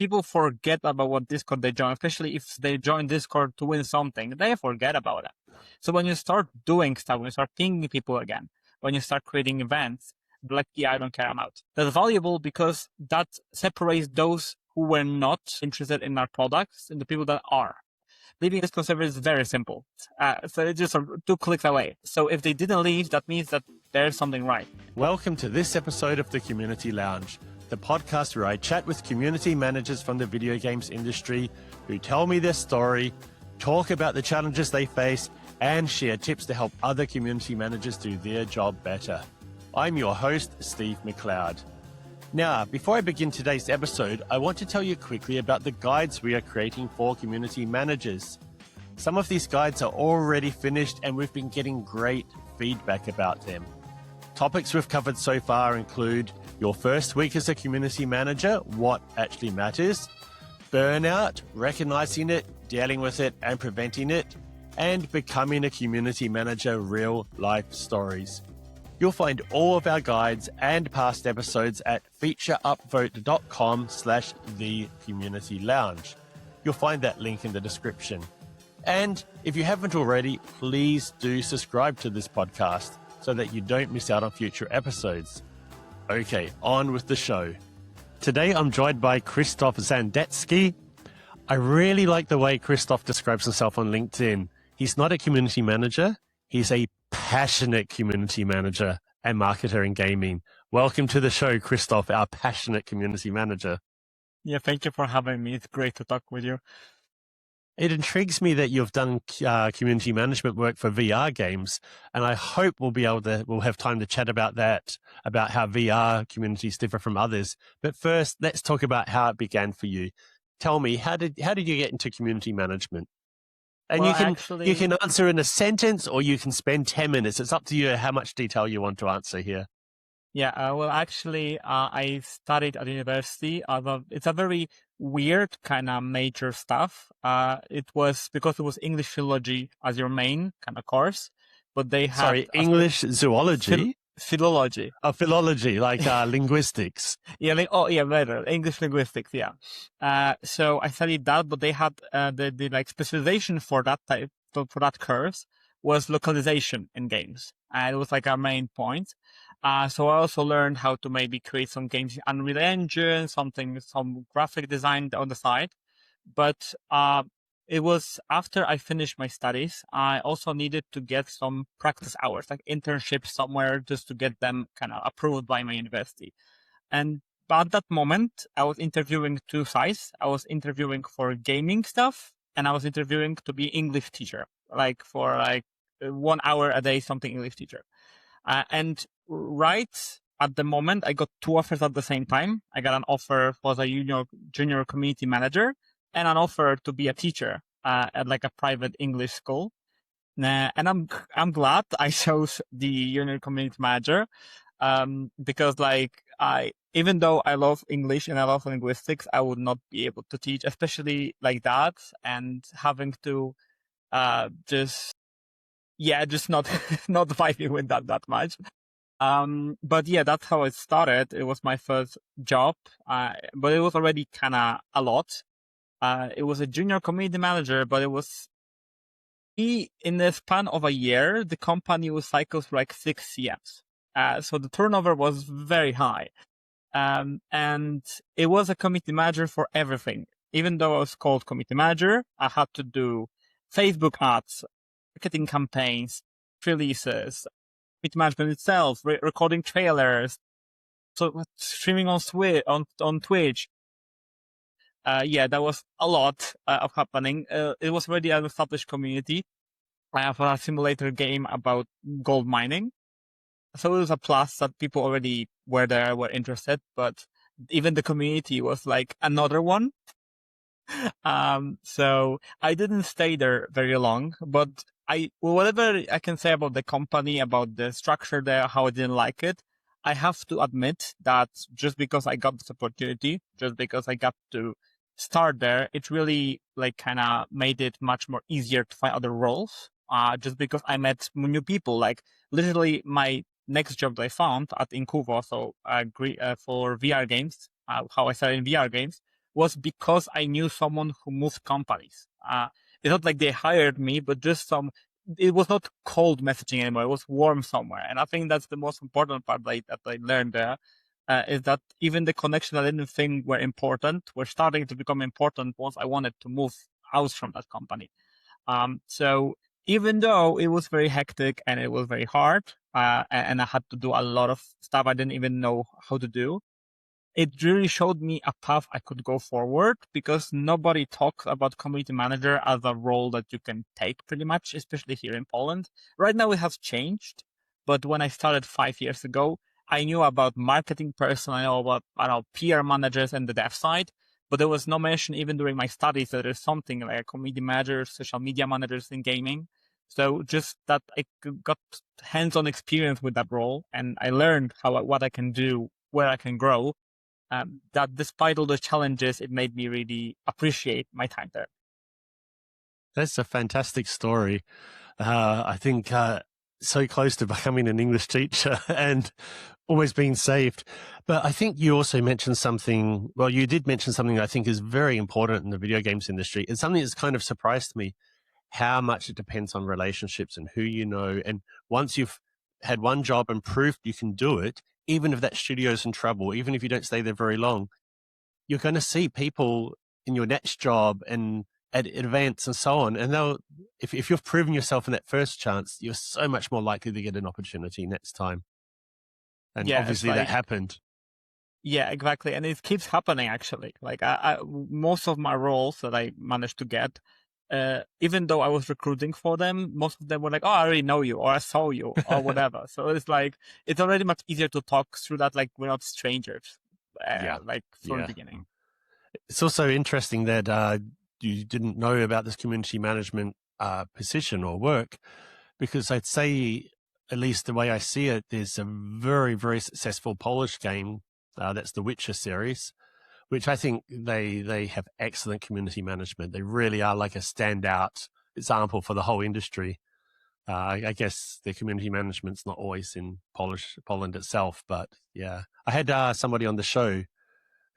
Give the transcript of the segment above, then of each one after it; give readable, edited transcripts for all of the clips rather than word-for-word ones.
people forget about what Discord they join, especially if they join Discord to win something. They forget about it. So when you start doing stuff, when you start pinging people again, when you start creating events, like, yeah, I don't care, I'm out. That's valuable because that separates those who were not interested in our products and the people that are. Leaving Discord server is very simple. So it's just 2 clicks away. So if they didn't leave, that means that there's something right. Welcome to this episode of the Community Lounge, the podcast where I chat with community managers from the video games industry who tell me their story, talk about the challenges they face, and share tips to help other community managers do their job better. I'm your host, Steve McLeod. Now, before I begin today's episode, I want to tell you quickly about the guides we are creating for community managers. Some of these guides are already finished and we've been getting great feedback about them. Topics we've covered so far include your first week as a community manager, what actually matters, burnout, recognizing it, dealing with it and preventing it, and becoming a community manager, real life stories. You'll find all of our guides and past episodes at featureupvote.com/thecommunitylounge. You'll find that link in the description. And if you haven't already, please do subscribe to this podcast so that you don't miss out on future episodes. Okay, on with the show. Today I'm joined by Kristoph Zandecki. I really like the way Kristoph describes himself on LinkedIn. He's not a community manager. He's a passionate community manager and marketer in gaming. Welcome to the show, Kristoph, our passionate community manager. Yeah, thank you for having me. It's great to talk with you. It intrigues me that you've done community management work for VR games, and I hope we'll have time to chat about that, about how VR communities differ from others. But first, let's talk about how it began for you. Tell me, how did you get into community management? And Well, you can answer in a sentence or you can spend 10 minutes. It's up to you how much detail you want to answer here. Yeah, I studied at university. It's a very weird kind of major stuff. It was because it was English philology as your main kind of course, but they had English zoology. Philology. Oh, philology, like linguistics. Yeah, better English linguistics. Yeah. So I studied that, but they had the like specialization for that for that course was localization in games, and it was like our main point. So I also learned how to maybe create some games in Unreal Engine, some graphic design on the side. But it was after I finished my studies, I also needed to get some practice hours, like internships somewhere, just to get them kind of approved by my university. And at that moment, I was interviewing 2 sides. I was interviewing for gaming stuff, and I was interviewing to be English teacher, like for 1 hour a day, something English teacher. And right at the moment, I got 2 offers at the same time. I got an offer for a junior community manager and an offer to be a teacher at like a private English school. And I'm glad I chose the junior community manager because even though I love English and I love linguistics, I would not be able to teach, especially like that, and having to just not not vibing with that much. But yeah, that's how it started. It was my first job, but it was already kind of a lot. It was a junior community manager, but it was in the span of a year, the company was cycles for like 6 CMs. So the turnover was very high. And it was a community manager for everything. Even though I was called community manager, I had to do Facebook ads, marketing campaigns, releases, community management itself, recording trailers, so streaming on Twitch. Yeah, that was a lot of happening. It was already an established community for a simulator game about gold mining. So it was a plus that people already were interested, but even the community was like another one. So I didn't stay there very long, but whatever I can say about the company, about the structure there, how I didn't like it, I have to admit that just because I got this opportunity, just because I got to start there, it really like kind of made it much more easier to find other roles. Just because I met new people, like literally my next job that I found at Incuvo, so for VR games, how I started in VR games, was because I knew someone who moved companies. It's not like they hired me, but just it was not cold messaging anymore. It was warm somewhere. And I think that's the most important part that I learned there, is that even the connection I didn't think were important were starting to become important once I wanted to move out from that company. So even though it was very hectic and it was very hard, and I had to do a lot of stuff I didn't even know how to do, it really showed me a path I could go forward, because nobody talks about community manager as a role that you can take pretty much, especially here in Poland. Right now it has changed, but when I started 5 years ago, I knew about marketing person, I know about PR managers and the dev side, but there was no mention even during my studies that there's something like a community manager, social media managers in gaming. So just that I got hands-on experience with that role, and I learned what I can do, where I can grow, that despite all the challenges, it made me really appreciate my time there. That's a fantastic story. I think so close to becoming an English teacher and almost being saved. But I think you also mentioned something, well, you did mention something I think is very important in the video games industry. It's something that's kind of surprised me, how much it depends on relationships and who you know. And once you've had one job and proved you can do it, even if that studio's in trouble, even if you don't stay there very long, you're going to see people in your next job and at events and so on. And if you've proven yourself in that first chance, you're so much more likely to get an opportunity next time. And Yeah, obviously that happened. Yeah, exactly. And it keeps happening, actually. Like most of my roles that I managed to get, even though I was recruiting for them, most of them were like, oh, I already know you, or I saw you, or whatever. So it's like, it's already much easier to talk through that. Like, we're not strangers, like from the beginning. It's also interesting that you didn't know about this community management position or work, because I'd say, at least the way I see it, there's a very, very successful Polish game that's the Witcher series, which I think they have excellent community management. They really are like a standout example for the whole industry. I guess the community management's not always in Poland itself, but yeah, I had somebody on the show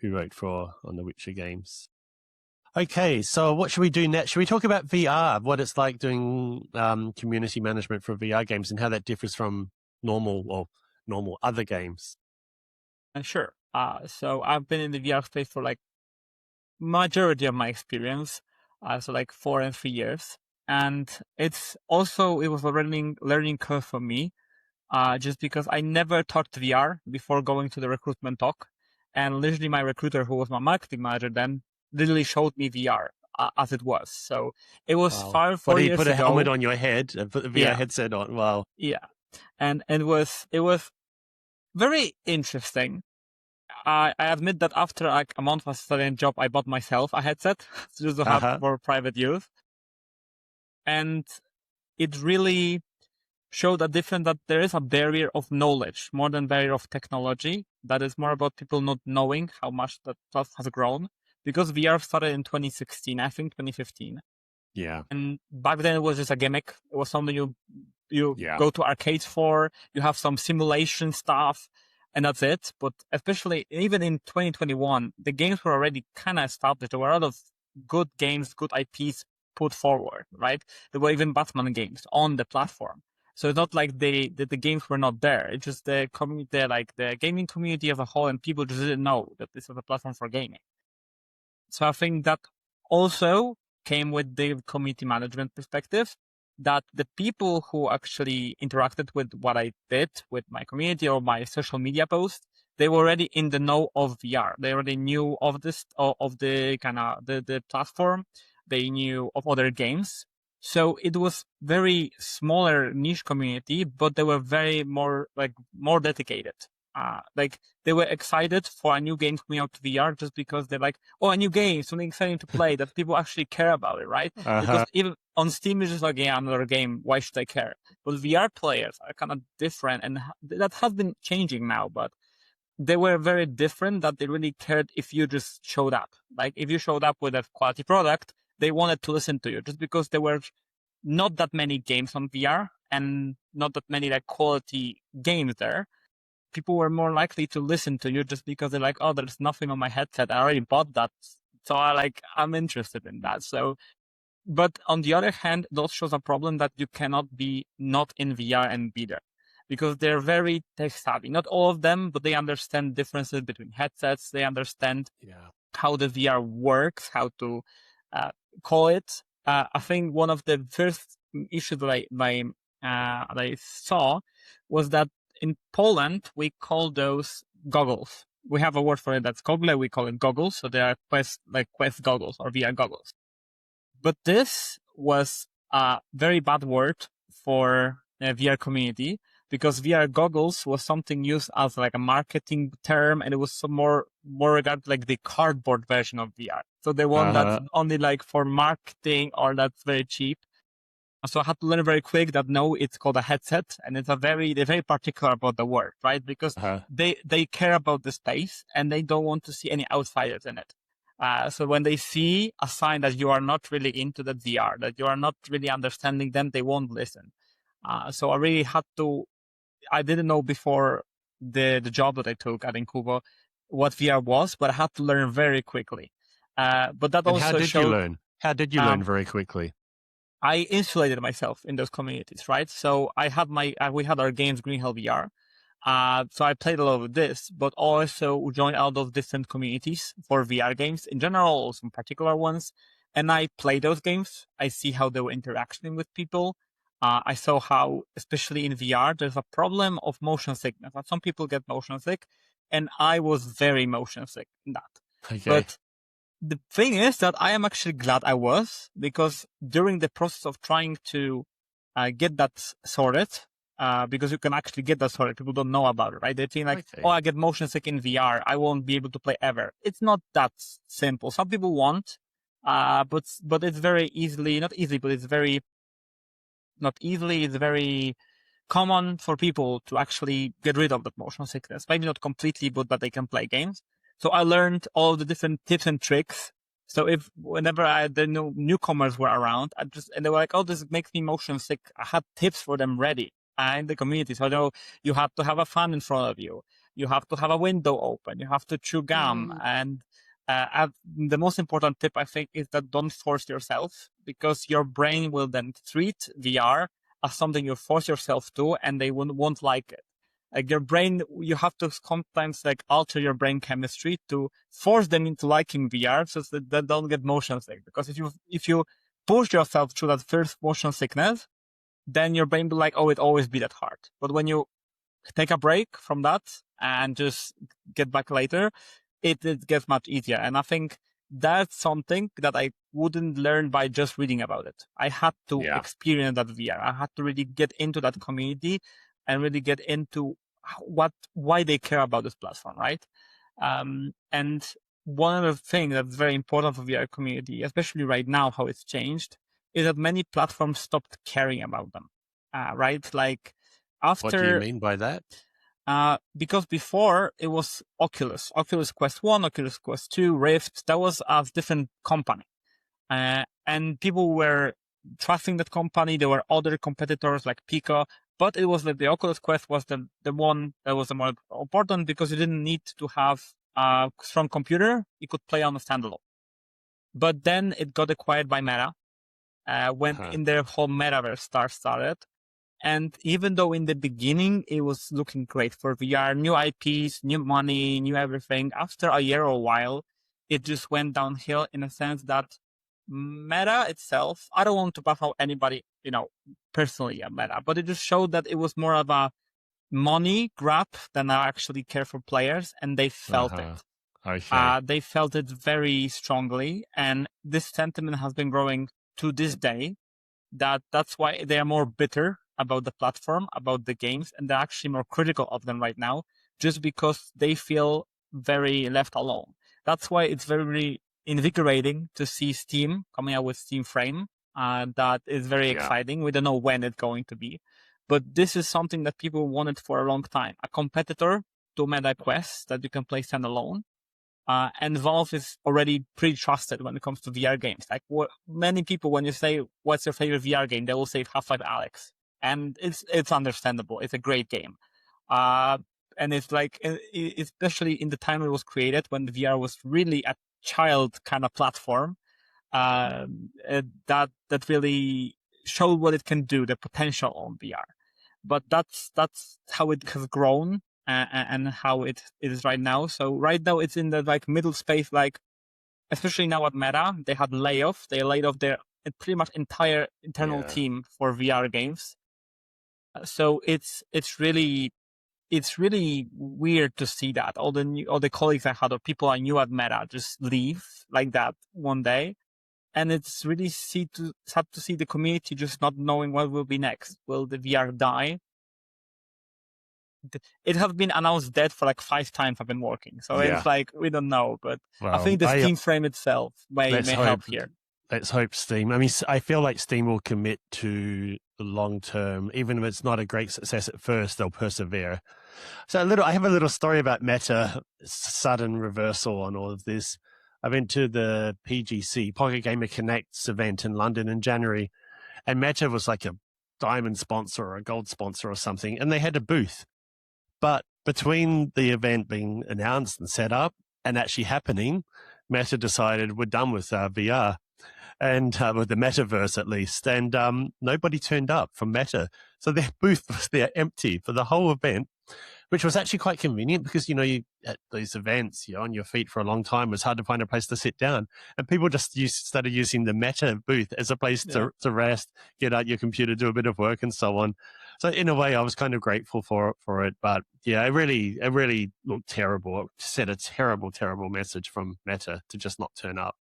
who wrote on the Witcher games. Okay, so what should we do next? Should we talk about VR, what it's like doing community management for VR games and how that differs from normal other games? Sure. So I've been in the VR space for like majority of my experience, so like 4 and 3 years. And it was a learning curve for me, just because I never taught VR before going to the recruitment talk. And literally my recruiter, who was my marketing manager then, literally showed me VR as it was. So it was 4 But he years put ago. a helmet on your head and put the VR headset on. Wow. Yeah. And it was very interesting. I admit that after like a month of studying job, I bought myself a headset just to have for private use. And it really showed that there is a barrier of knowledge more than barrier of technology. That is more about people not knowing how much that stuff has grown. Because VR started in 2016, I think 2015. Yeah. And back then it was just a gimmick. It was something you go to arcades for. You have some simulation stuff, and that's it. But especially even in 2021, the games were already kind of established. There were a lot of good games, good IPs put forward, right? There were even Batman games on the platform. So it's not like the games were not there. It's just the community, like the gaming community as a whole, and people just didn't know that this was a platform for gaming. So I think that also came with the community management perspective, that the people who actually interacted with what I did with my community or my social media posts, they were already in the know of VR. They already knew of this, of the kind of the platform. They knew of other games. So it was very smaller niche community, but they were more dedicated. Like they were excited for a new game coming out to VR just because they're like, oh, a new game, something exciting to play, that people actually care about it, right? Because even on Steam, it's just like, yeah, another game, why should I care? But VR players are kind of different, and that has been changing now, but they were very different, that they really cared if you just showed up. Like if you showed up with a quality product, they wanted to listen to you, just because there were not that many games on VR and not that many like quality games there. People were more likely to listen to you just because they're like, oh, there's nothing on my headset. I already bought that So I'm interested in that. So, but on the other hand, those shows a problem that you cannot be not in VR and be there, because they're very tech savvy. Not all of them, but they understand differences between headsets. They understand how the VR works, how to call it. I think one of the first issues that I saw was that in Poland we call those goggles. We have a word for it that's goggle. We call it goggles. So they are Quest goggles or VR goggles. But this was a very bad word for the VR community, because VR goggles was something used as like a marketing term, and it was some more regarded like the cardboard version of VR. So the one that's only like for marketing or that's very cheap. So I had to learn very quick that no, it's called a headset, and they're very particular about the word, right? Because they care about the space and they don't want to see any outsiders in it. So when they see a sign that you are not really into the VR, that you are not really understanding them, they won't listen. So I really had to. I didn't know before the job that I took at Incuvo what VR was, but I had to learn very quickly. But that and also showed. How did you learn very quickly? I insulated myself in those communities, right? So I had we had our games Green Hell VR. So I played a lot of this, but also joined out of different communities for VR games in general, some particular ones. And I play those games. I see how they were interacting with people. I saw how, especially in VR, there's a problem of motion sickness. Some people get motion sick, and I was very motion sick in that. Okay. But the thing is that I am actually glad I was, because during the process of trying to get that sorted, because you can actually get that sorted, people don't know about it, right? They think like, oh, I get motion sick in VR, I won't be able to play ever. It's not that simple. Some people want, but it's very easily, not easy, but it's very, not easily, it's very common for people to actually get rid of that motion sickness. Maybe not completely, but that they can play games. So I learned all the different tips and tricks. So whenever the newcomers were around, and they were like, oh, this makes me motion sick, I had tips for them ready in the community. So I know you have to have a fan in front of you. You have to have a window open. You have to chew gum. And the most important tip, I think, is that don't force yourself, because your brain will then treat VR as something you force yourself to, and they won't like it. Like your brain, you have to sometimes like alter your brain chemistry to force them into liking VR, so that they don't get motion sick. Because if you push yourself through that first motion sickness, then your brain will like, oh, it always be that hard. But when you take a break from that and just get back later, it gets much easier. And I think that's something that I wouldn't learn by just reading about it. I had to experience that VR. I had to really get into that community and really get into why they care about this platform, right? And one of the things that's very important for VR community, especially right now, how it's changed, is that many platforms stopped caring about them, right? Like after. What do you mean by that? Because before it was Oculus Quest 1, Oculus Quest 2, Rift, that was a different company. And people were trusting that company. There were other competitors like Pico, but it was like the Oculus Quest was the one that was the more important, because you didn't need to have a strong computer. You could play on a standalone. But then it got acquired by Meta, when in their whole metaverse started. And even though in the beginning it was looking great for VR, new IPs, new money, new everything, after a year or a while, it just went downhill in a sense that Meta itself, I don't want to buff out anybody, personally at Meta, but it just showed that it was more of a money grab than I actually care for players, and they felt it. Okay. They felt it very strongly, and this sentiment has been growing to this day. That's why they are more bitter about the platform, about the games, and they're actually more critical of them right now, just because they feel very left alone. That's why it's very invigorating to see Steam coming out with Steam Frame. That is very exciting. We don't know when it's going to be, but this is something that people wanted for a long time. A competitor to Meta Quest that you can play standalone. And Valve is already pretty trusted when it comes to VR games. Like many people, when you say, what's your favorite VR game? They will say Half-Life Alyx. And it's understandable. It's a great game. And it's like, especially in the time it was created, when the VR was really at child kind of platform that really showed what it can do, the potential on VR. But that's how it has grown and how it is right now. So right now it's in the like middle space, like especially now at Meta, they had layoffs. They laid off their pretty much entire internal team for VR games. So it's really weird to see that all the colleagues I had or people I knew at Meta just leave like that one day. And it's really sad to see the community just not knowing what will be next. Will the VR die? It has been announced dead for like 5 times I've been working. So it's like, we don't know. But I think the Steam frame itself may help here. Let's hope Steam. I mean, I feel like Steam will commit to the long term. Even if it's not a great success at first, they'll persevere. So I have a little story about Meta, sudden reversal on all of this. I went to the PGC, Pocket Gamer Connect's event in London in January, and Meta was like a diamond sponsor or a gold sponsor or something, and they had a booth. But between the event being announced and set up and actually happening, Meta decided we're done with VR, and with the metaverse at least, and nobody turned up from Meta. So their booth was there empty for the whole event, which was actually quite convenient because, you at these events, you're on your feet for a long time. It was hard to find a place to sit down. And people just started using the Meta booth as a place to rest, get out your computer, do a bit of work and so on. So in a way, I was kind of grateful for it. But yeah, it really looked terrible. It sent a terrible, terrible message from Meta to just not turn up.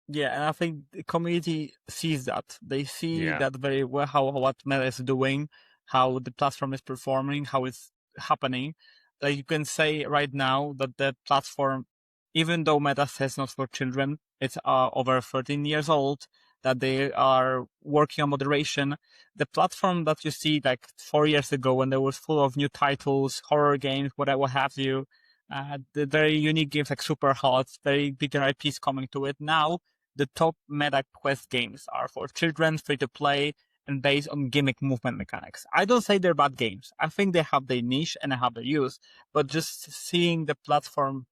Yeah, and I think the community sees that. They see that very well, what Meta is doing, how the platform is performing, how it's happening. Like you can say right now that the platform, even though Meta says not for children, it's over 13 years old, that they are working on moderation. The platform that you see like 4 years ago when there was full of new titles, horror games, what have you, the very unique games like Super Hot, very bigger IPs coming to it. Now, the top Meta Quest games are for children, free to play, and based on gimmick movement mechanics. I don't say they're bad games. I think they have their niche and they have their use, but just seeing the platform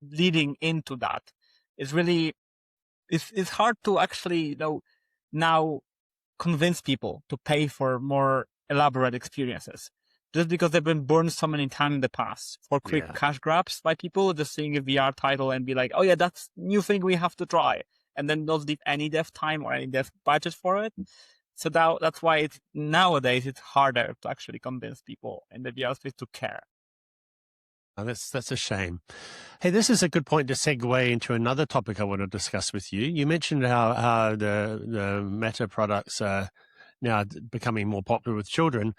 leading into that is really, it's hard to actually, now convince people to pay for more elaborate experiences. Just because they've been burned so many times in the past for quick cash grabs by people just seeing a VR title and be like, oh yeah, that's new thing we have to try. And then not leave any dev time or any dev budget for it. So that's why nowadays it's harder to actually convince people in the VR space to care. Oh, that's a shame. Hey, this is a good point to segue into another topic I want to discuss with you. You mentioned how the Meta products are now becoming more popular with children.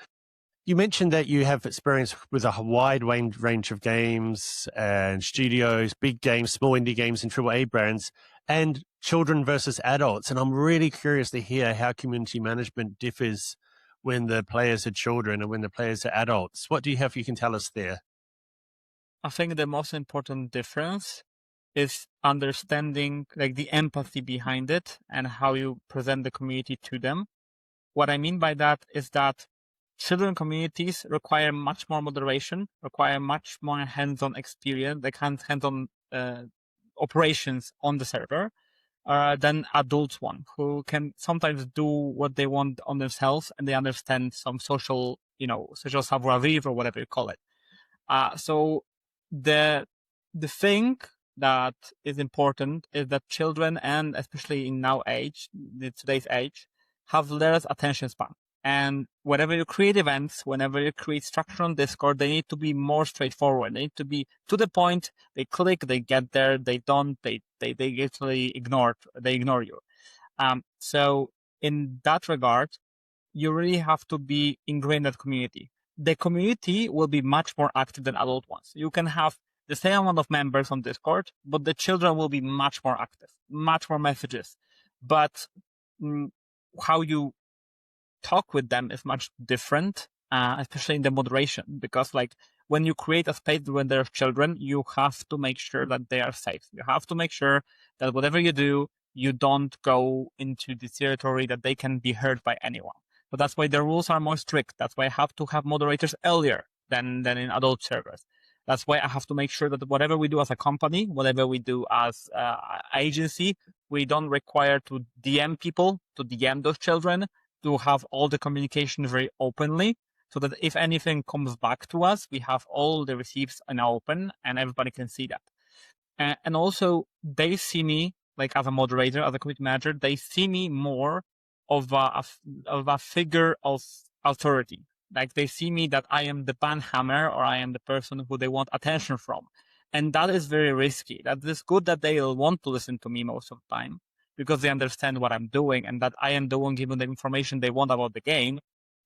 You mentioned that you have experience with a wide range of games and studios, big games, small indie games, and AAA brands, and children versus adults. And I'm really curious to hear how community management differs when the players are children and when the players are adults. What do you have you can tell us there? I think the most important difference is understanding like the empathy behind it and how you present the community to them. What I mean by that is that children communities require much more moderation, require much more hands-on experience, like hands-on operations on the server, than adults one, who can sometimes do what they want on themselves and they understand some social savoir-vivre or whatever you call it. So the thing that is important is that children, and especially in today's age, have less attention span. And whenever you create events, whenever you create structure on Discord, they need to be more straightforward. They need to be to the point. They click, they get there. They don't. They actually ignore you. So in that regard, you really have to be ingrained in that community. The community will be much more active than adult ones. You can have the same amount of members on Discord, but the children will be much more active, much more messages. But how you talk with them is much different, especially in the moderation, because like when you create a space when there are children, you have to make sure that they are safe. You have to make sure that whatever you do, you don't go into the territory that they can be hurt by anyone. But that's why the rules are more strict. That's why I have to have moderators earlier than in adult servers. That's why I have to make sure that whatever we do as a company, whatever we do as agency, we don't require to DM people, to DM those children, to have all the communication very openly, so that if anything comes back to us, we have all the receipts in open and everybody can see that. And also, they see me, like as a moderator, as a community manager, they see me more of a figure of authority. Like they see me that I am the banhammer, or I am the person who they want attention from. And that is very risky. That is good that they will want to listen to me most of the time, because they understand what I'm doing and that I am the one giving the information they want about the game.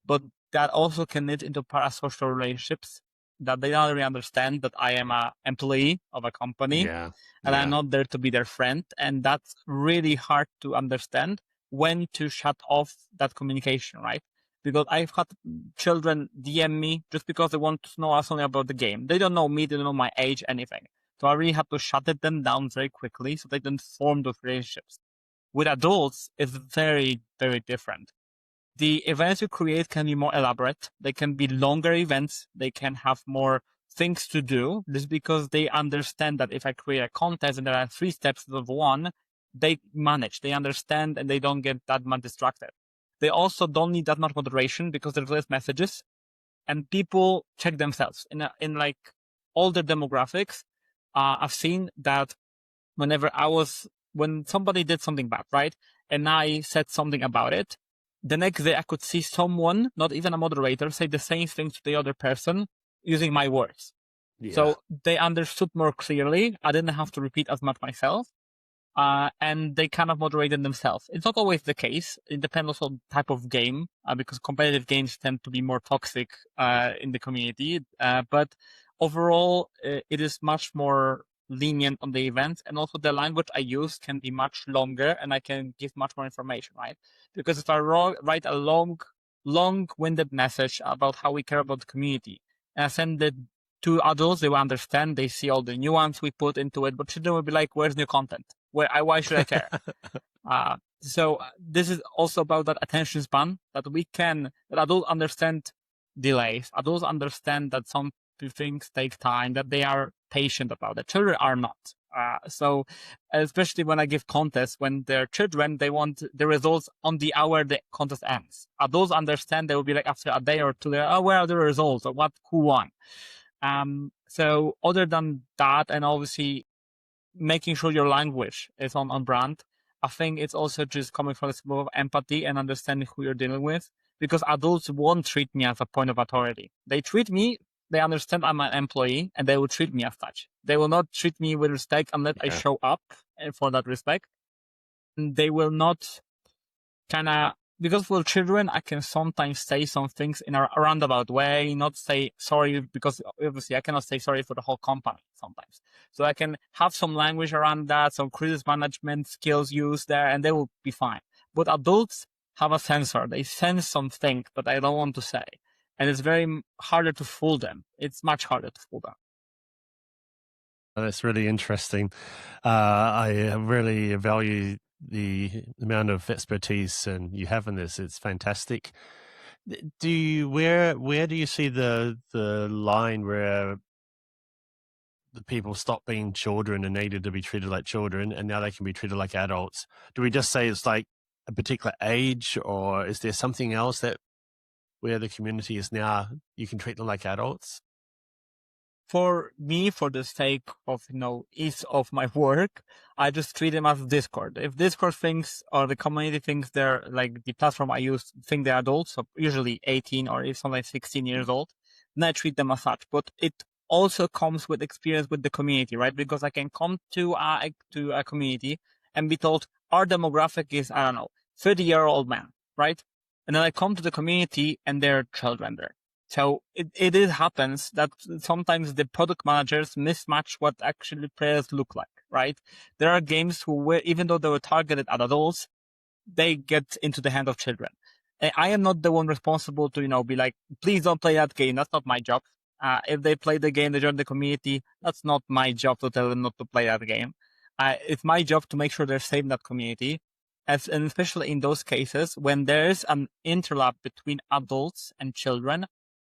But that also can lead into parasocial relationships, that they don't really understand that I am an employee of a company and I'm not there to be their friend. And that's really hard to understand, when to shut off that communication, right? Because I've had children DM me just because they want to know something about the game. They don't know me, they don't know my age, anything. So I really have to shut them down very quickly so they don't form those relationships. With adults, it's very, very different. The events you create can be more elaborate. They can be longer events. They can have more things to do. This is because they understand that if I create a contest and there are 3 steps instead of 1, they manage, they understand, and they don't get that much distracted. They also don't need that much moderation because there's less messages and people check themselves. In like older demographics, I've seen that when somebody did something bad, right? And I said something about it, the next day I could see someone, not even a moderator, say the same thing to the other person using my words. So they understood more clearly. I didn't have to repeat as much myself. And they kind of moderated themselves. It's not always the case. It depends also on the type of game, because competitive games tend to be more toxic in the community. But overall, it is much more lenient on the events, and also the language I use can be much longer and I can give much more information, right? Because if I write a long-winded message about how we care about the community and I send it to adults, they will understand, they see all the nuance we put into it, but children will be like, where's new content? Why should I care? So this is also about that attention span, that adults understand delays. Adults understand that some things take time, that they are patient about it. Children are not. So especially when I give contests, when they're children, they want the results on the hour the contest ends. Adults understand, they will be like after a day or two, where are the results, or who won? So other than that, and obviously making sure your language is on brand, I think it's also just coming from this level of empathy and understanding who you're dealing with, because adults won't treat me as a point of authority. They understand I'm an employee and they will treat me as such. They will not treat me with respect unless I show up for that respect. And they will not because for children, I can sometimes say some things in a roundabout way, not say sorry, because obviously I cannot say sorry for the whole company sometimes. So I can have some language around that, some crisis management skills used there, and they will be fine. But adults have a sensor. They sense something that I don't want to say. And it's very harder to fool them. It's much harder to fool them. That's really interesting. I really value the amount of expertise and you have in this. It's fantastic. Where do you see the line where the people stop being children and needed to be treated like children, and now they can be treated like adults? Do we just say it's like a particular age, or is there something else that where the community is now, you can treat them like adults? For me, for the sake of, ease of my work, I just treat them as Discord. If Discord thinks, or the community thinks they're like the platform I use, think they're adults, so usually 18 or if sometimes 16 years old, then I treat them as such. But it also comes with experience with the community, right? Because I can come to a community and be told our demographic is, 30-year-old man, right? And then I come to the community and there are children there. So it happens that sometimes the product managers mismatch what actually players look like, right? There are games even though they were targeted at adults, they get into the hand of children. And I am not the one responsible to, be like, please don't play that game. That's not my job. If they play the game, they join the community. That's not my job to tell them not to play that game. It's my job to make sure they're safe in that community. And especially in those cases when there's an interlap between adults and children,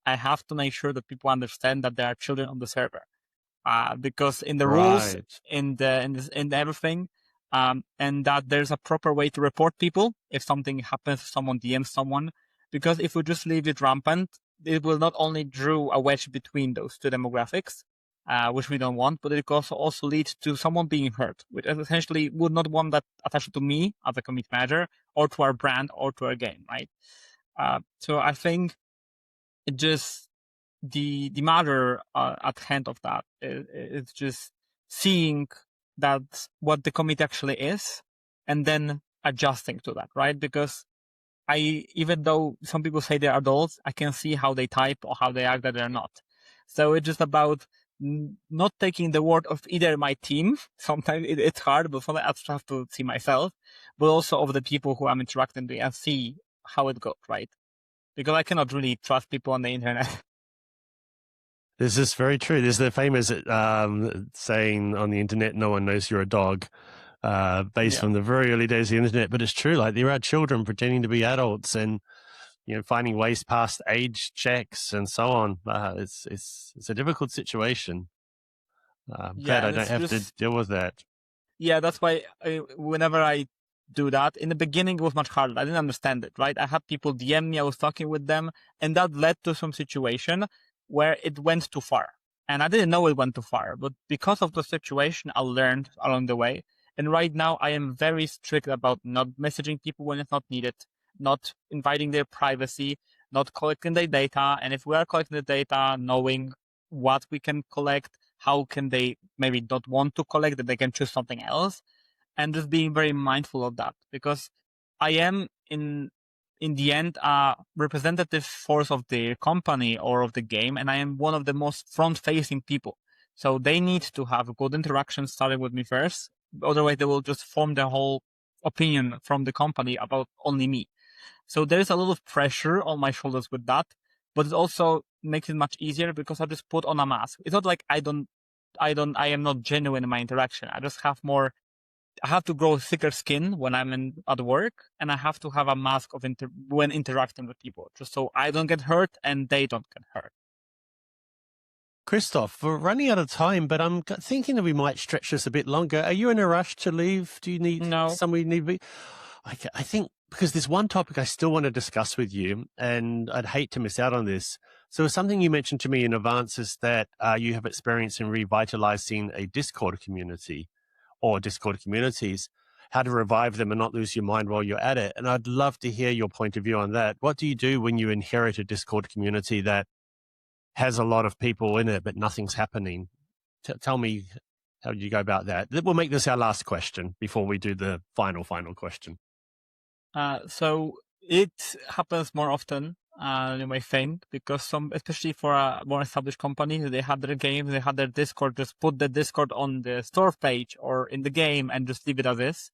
I have to make sure that people understand that there are children on the server. because in the rules, in everything, and that there's a proper way to report people if something happens, someone DMs someone. Because if we just leave it rampant, it will not only draw a wedge between those two demographics, which we don't want, but it could also lead to someone being hurt, which essentially would not want that attached to me as a community manager, or to our brand, or to our game, right? So I think it just the matter at hand of that is just seeing that what the committee actually is, and then adjusting to that, right? Because even though some people say they're adults, I can see how they type or how they act that they're not. So it's just about not taking the word of either my team. Sometimes it's hard, but sometimes I just have to see myself, but also of the people who I'm interacting with and see how it goes, right? Because I cannot really trust people on the internet. This is very true. There's the famous saying on the internet, no one knows you're a dog, based on the very early days of the internet. But it's true. Like, there are children pretending to be adults and, finding ways past age checks and so on. It's a difficult situation. Glad I don't have to deal with that. Yeah, that's why whenever I do that, in the beginning it was much harder. I didn't understand it, right? I had people DM me, I was talking with them, and that led to some situation where it went too far. And I didn't know it went too far, but because of the situation, I learned along the way. And right now I am very strict about not messaging people when it's not needed, not inviting their privacy, not collecting their data. And if we are collecting the data, knowing what we can collect, how can they maybe not want to collect, that they can choose something else, and just being very mindful of that, because I am in the end a representative force of the company or of the game, and I am one of the most front-facing people. So they need to have good interactions starting with me first. Otherwise, they will just form their whole opinion from the company about only me. So there is a lot of pressure on my shoulders with that, but it also makes it much easier because I just put on a mask. It's not like I am not genuine in my interaction. I have to grow thicker skin when I'm at work, and I have to have a mask of when interacting with people, just so I don't get hurt and they don't get hurt. Kristoph, we're running out of time, but I'm thinking that we might stretch this a bit longer. Are you in a rush to leave? Do you need somewhere you need to be? I think, because there's one topic I still want to discuss with you, and I'd hate to miss out on this. So something you mentioned to me in advance is that you have experience in revitalizing a Discord community or Discord communities, how to revive them and not lose your mind while you're at it. And I'd love to hear your point of view on that. What do you do when you inherit a Discord community that has a lot of people in it, but nothing's happening? Tell me, how do you go about that? We'll make this our last question before we do the final question. So it happens more often, you may think, because especially for a more established company, they have their games, they have their Discord, just put the Discord on the store page or in the game and just leave it as is.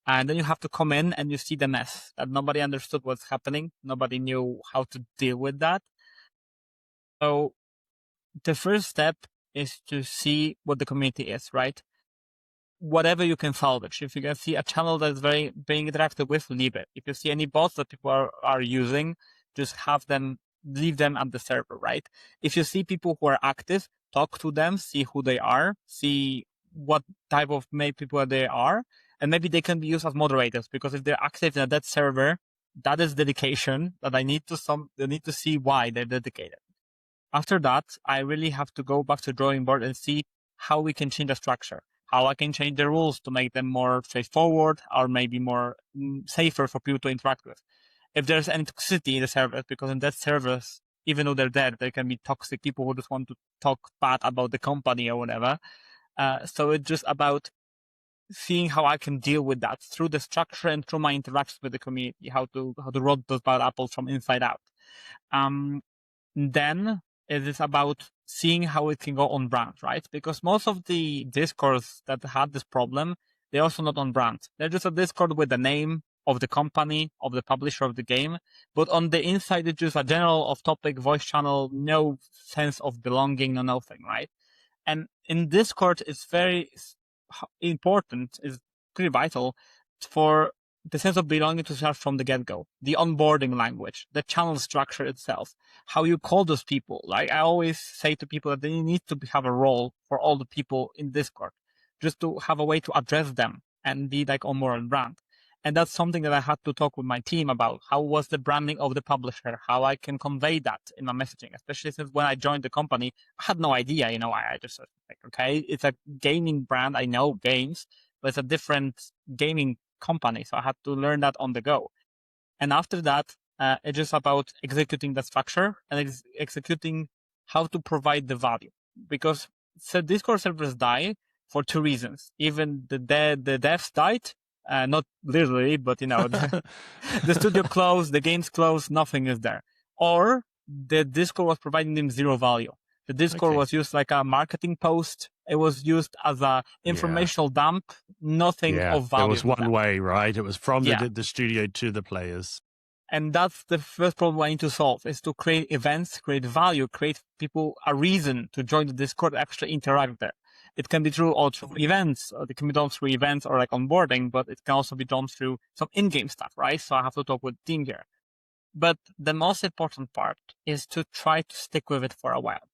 And then you have to come in and you see the mess that nobody understood what's happening. Nobody knew how to deal with that. So the first step is to see what the community is, right? Whatever you can salvage. If you can see a channel that's being interacted with, leave it. If you see any bots that people are using, just leave them at the server, right? If you see people who are active, talk to them, see who they are, see what type of people they are, and maybe they can be used as moderators, because if they're active in that server, that is dedication that they need to see why they're dedicated. After that, I really have to go back to the drawing board and see how we can change the structure, how I can change the rules to make them more straightforward or maybe more safer for people to interact with. If there's any toxicity in the servers, because in that servers, even though they're dead, there can be toxic people who just want to talk bad about the company or whatever. So it's just about seeing how I can deal with that through the structure and through my interactions with the community, how to rot those bad apples from inside out. Then it is about seeing how it can go on brand, right? Because most of the Discords that had this problem, they're also not on brand. They're just a Discord with the name of the company, of the publisher of the game. But on the inside, it's just a general off-topic voice channel, no sense of belonging, no nothing, right? And in Discord, it's very important, it's pretty vital for the sense of belonging to start from the get-go, the onboarding language, the channel structure itself, how you call those people. Like I always say to people that they need to have a role for all the people in Discord, just to have a way to address them and be like on more brand. And that's something that I had to talk with my team about. How was the branding of the publisher? How I can convey that in my messaging, especially since when I joined the company, I had no idea. I just like, okay, it's a gaming brand. I know games, but it's a different gaming company. So I had to learn that on the go. And after that, it's just about executing the structure and executing how to provide the value. Because Discord servers die for two reasons. Even the devs died, not literally, but the studio closed, the games closed, nothing is there. Or the Discord was providing them zero value. The Discord was used like a marketing post. It was used as a informational dump, nothing of value. It was one way, right? It was from the studio to the players. And that's the first problem I need to solve, is to create events, create value, create people a reason to join the Discord, actually interact there. It can be through events, or it can be done through events or like onboarding, but it can also be done through some in-game stuff, right? So I have to talk with the team here. But the most important part is to try to stick with it for a while.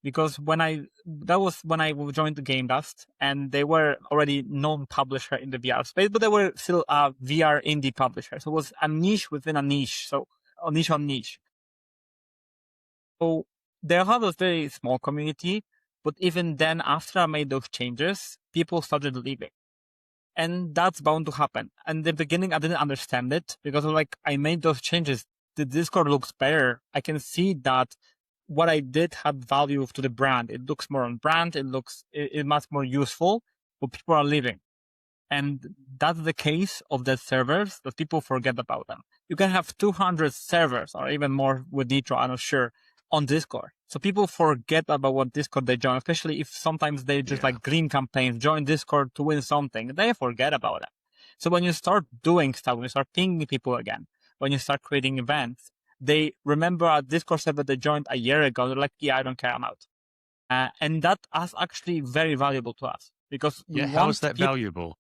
Because that was when I joined the GameDust, and they were already known publisher in the VR space, but they were still a VR indie publisher. So it was a niche within a niche. So a niche on niche. So they have a very small community, but even then, after I made those changes, people started leaving. And that's bound to happen. And in the beginning, I didn't understand it because I made those changes. The Discord looks better. I can see that what I did had value to the brand. It looks more on brand. It much more useful, but people are leaving. And that's the case of the servers, that people forget about them. You can have 200 servers or even more with Nitro, I'm not sure, on Discord. So people forget about what Discord they join, especially if sometimes they just like green campaigns, join Discord to win something. They forget about it. So when you start doing stuff, when you start pinging people again, when you start creating events, they remember a Discord server they joined a year ago. They're like, yeah, I don't care, I'm out. And that is actually very valuable to us because how is that valuable?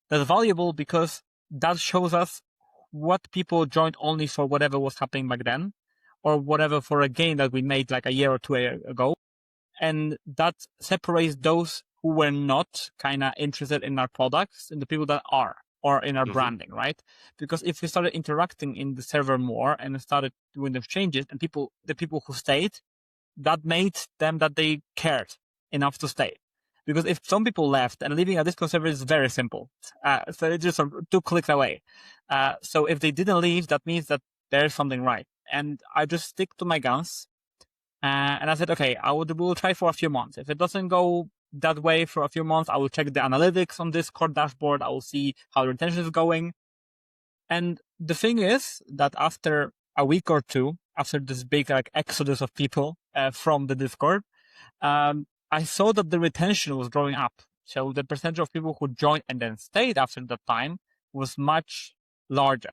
That's valuable because that shows us what people joined only for whatever was happening back then, or whatever for a game that we made like a year or two ago. And that separates those who were not kind of interested in our products and the people that are, or in our branding, right? Because if we started interacting in the server more and started doing those changes, and the people who stayed, that made them that they cared enough to stay. Because if some people left, and leaving a Discord server is very simple. So it's just 2 clicks away. So if they didn't leave, that means that there's something right. And I just stick to my guns. And I said, okay, we'll try for a few months. If it doesn't go that way for a few months, I will check the analytics on Discord dashboard. I will see how the retention is going. And the thing is that after a week or two, after this big exodus of people from the Discord, I saw that the retention was growing up. So the percentage of people who joined and then stayed after that time was much larger.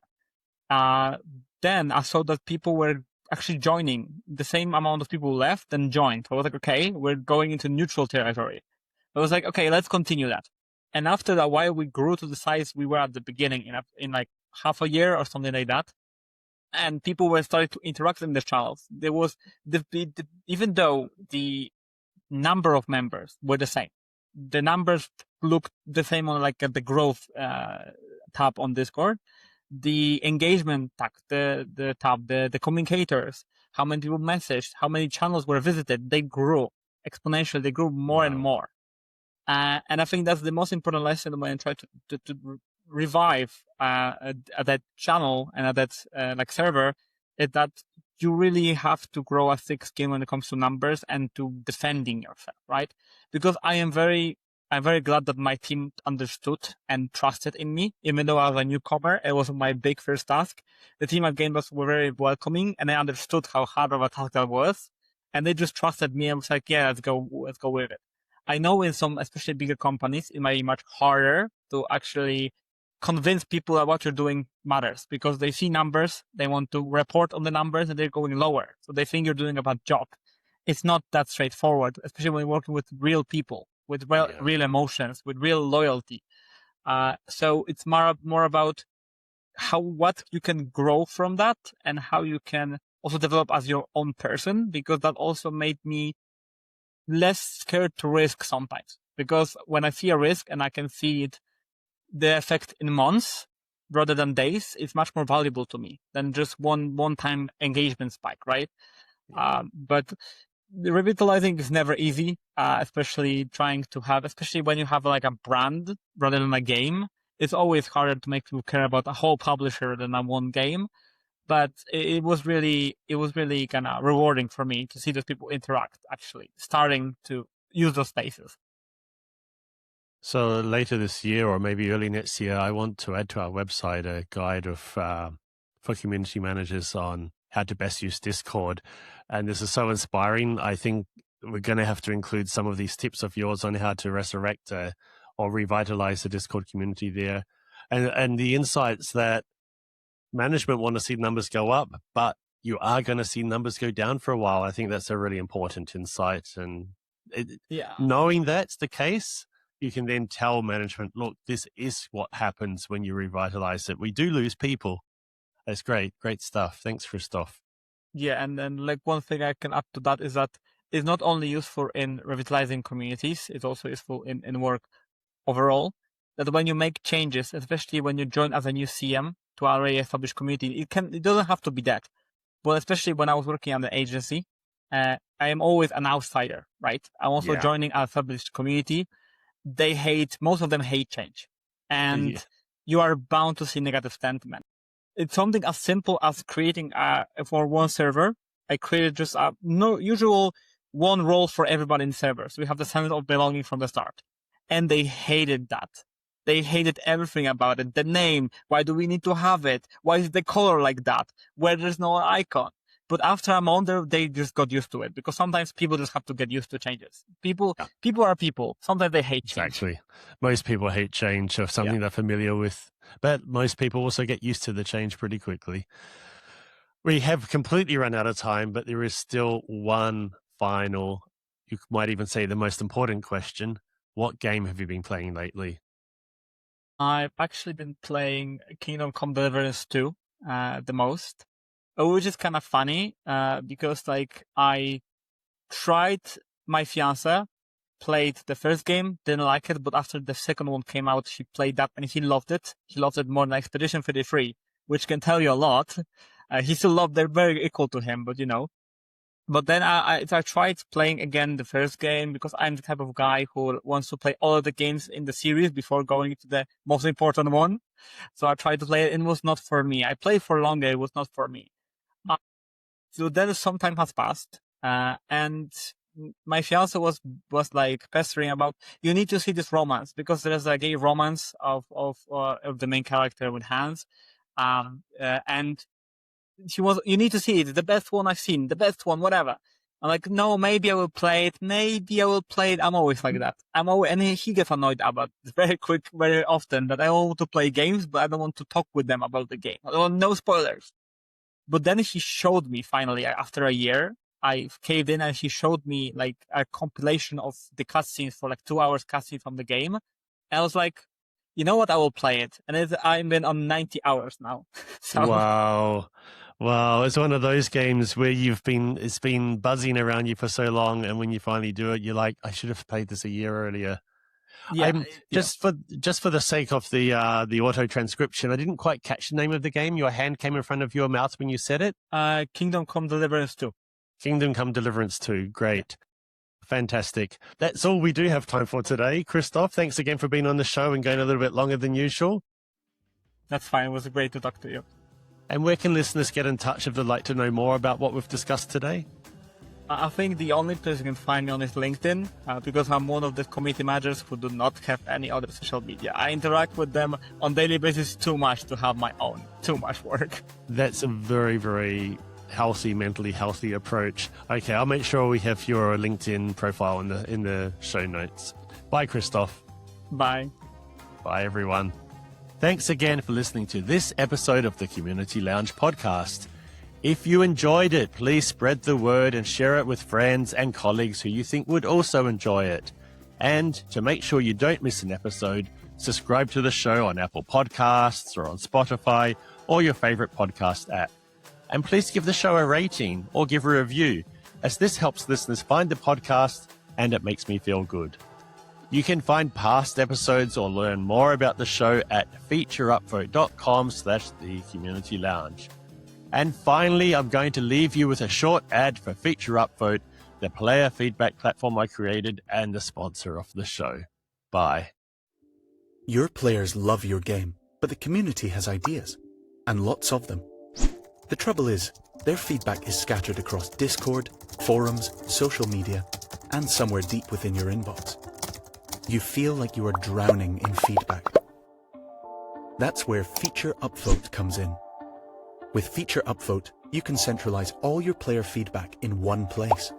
Then I saw that people were actually joining. The same amount of people left and joined. So I was like, okay, we're going into neutral territory. I was like, okay, let's continue that. And after that, while we grew to the size we were at the beginning in like half a year or something like that, and people were starting to interact in the channels, there was even though the number of members were the same, the numbers looked the same on the growth tab on Discord. The engagement tab, the communicators, how many people messaged, how many channels were visited, they grew exponentially. They grew more and more. And I think that's the most important lesson when I try to revive that channel and at that server, is that you really have to grow a thick skin when it comes to numbers and to defending yourself, right? Because I'm very glad that my team understood and trusted in me, even though I was a newcomer. It was my big first task. The team at GameDust were very welcoming, and they understood how hard of a task that was, and they just trusted me and was like, "Yeah, let's go with it." I know in some, especially bigger companies, it might be much harder to actually convince people that what you're doing matters because they see numbers, they want to report on the numbers, and they're going lower. So they think you're doing a bad job. It's not that straightforward, especially when you're working with real people, with real emotions, with real loyalty. So it's more about what you can grow from that and how you can also develop as your own person, because that also made me less scared to risk sometimes. Because when I see a risk and I can see the effect in months rather than days, it's much more valuable to me than just one-time engagement spike, right? But revitalizing is never easy, especially when you have like a brand rather than a game. It's always harder to make people care about a whole publisher than a one game. But it was really kind of rewarding for me to see those people interact, actually starting to use those spaces. So later this year, or maybe early next year, I want to add to our website a guide for community managers on how to best use Discord. And this is so inspiring. I think we're going to have to include some of these tips of yours on how to resurrect or revitalize the Discord community there. And the insights that management want to see numbers go up, but you are going to see numbers go down for a while. I think that's a really important insight. And knowing that's the case, you can then tell management, look, this is what happens when you revitalize it. We do lose people. That's great. Great stuff. Thanks, Kristoph. Yeah, and then like one thing I can add to that is that it's not only useful in revitalizing communities, it's also useful in work overall. That when you make changes, especially when you join as a new CM to an already established community, it doesn't have to be that. But especially when I was working at the agency, I am always an outsider, right? I'm also joining an established community. Most of them hate change. And you are bound to see negative sentiment. It's something as simple as creating for one server. I created just a usual one role for everybody in servers. We have the sense of belonging from the start. And they hated that. They hated everything about it. The name. Why do we need to have it? Why is the color like that? Where there's no icon? But after a month, they just got used to it, because sometimes people just have to get used to changes. People are people. Sometimes they hate change. Exactly. Most people hate change or something they're familiar with, but most people also get used to the change pretty quickly. We have completely run out of time, but there is still one final, you might even say the most important question. What game have you been playing lately? I've actually been playing Kingdom Come Deliverance 2 the most. Which is kind of funny, because like I tried my fiance, played the first game, didn't like it, but after the second one came out, she played that and he loved it. He loved it more than Expedition 33, which can tell you a lot. He still loved, they're very equal to him, but But then I tried playing again the first game, because I'm the type of guy who wants to play all of the games in the series before going to the most important one. So I tried to play it, and it was not for me. I played for longer, it was not for me. So then some time has passed, and my fiance was like pestering about, you need to see this romance, because there's a gay romance of the main character with Hans, and you need to see it. It's the best one I've seen, the best one, whatever. I'm like, no, maybe I will play it. I'm always like that. And he gets annoyed about it very often, that I want to play games, but I don't want to talk with them about the game. I don't want no spoilers. But then he showed me finally, after a year, I caved in and he showed me like a compilation of the cutscenes for like 2 hours cutscene from the game. And I was like, you know what? I will play it. And I've been on 90 hours now. So. Wow. It's one of those games where it's been buzzing around you for so long. And when you finally do it, you're like, I should have played this a year earlier. Yeah, just for the sake of the auto transcription, I didn't quite catch the name of the game. Your hand came in front of your mouth when you said it. Kingdom Come Deliverance 2. Kingdom Come Deliverance 2. Great. Fantastic. That's all we do have time for today. Kristoph, thanks again for being on the show and going a little bit longer than usual. That's fine. It was great to talk to you. And where can listeners get in touch if they'd like to know more about what we've discussed today? I think the only place you can find me on is LinkedIn, because I'm one of the community managers who do not have any other social media. I interact with them on a daily basis too much to have my own. Too much work. That's a very, very mentally healthy approach. Okay, I'll make sure we have your LinkedIn profile in the show notes. Bye, Kristoph. Bye. Bye, everyone. Thanks again for listening to this episode of the Community Lounge podcast. If you enjoyed it, please spread the word and share it with friends and colleagues who you think would also enjoy it. And to make sure you don't miss an episode, subscribe to the show on Apple Podcasts or on Spotify or your favorite podcast app. And please give the show a rating or give a review, as this helps listeners find the podcast and it makes me feel good. You can find past episodes or learn more about the show at featureupvote.com/the Community Lounge. And finally, I'm going to leave you with a short ad for Feature Upvote, the player feedback platform I created and the sponsor of the show. Bye. Your players love your game, but the community has ideas, and lots of them. The trouble is, their feedback is scattered across Discord, forums, social media, and somewhere deep within your inbox. You feel like you are drowning in feedback. That's where Feature Upvote comes in. With Feature Upvote, you can centralize all your player feedback in one place.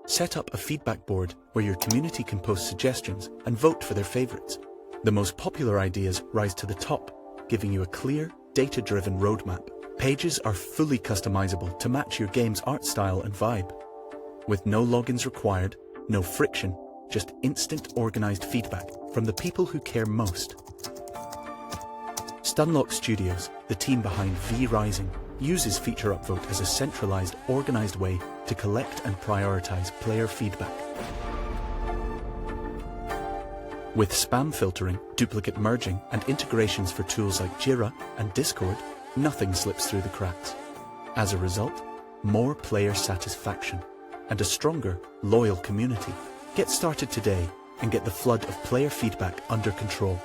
Set up a feedback board where your community can post suggestions and vote for their favorites. The most popular ideas rise to the top, giving you a clear, data-driven roadmap. Pages are fully customizable to match your game's art style and vibe. With no logins required, no friction, just instant organized feedback from the people who care most. Stunlock Studios, the team behind V Rising, uses Feature Upvote as a centralized, organized way to collect and prioritize player feedback. With spam filtering, duplicate merging, and integrations for tools like Jira and Discord, nothing slips through the cracks. As a result, more player satisfaction and a stronger, loyal community. Get started today and get the flood of player feedback under control.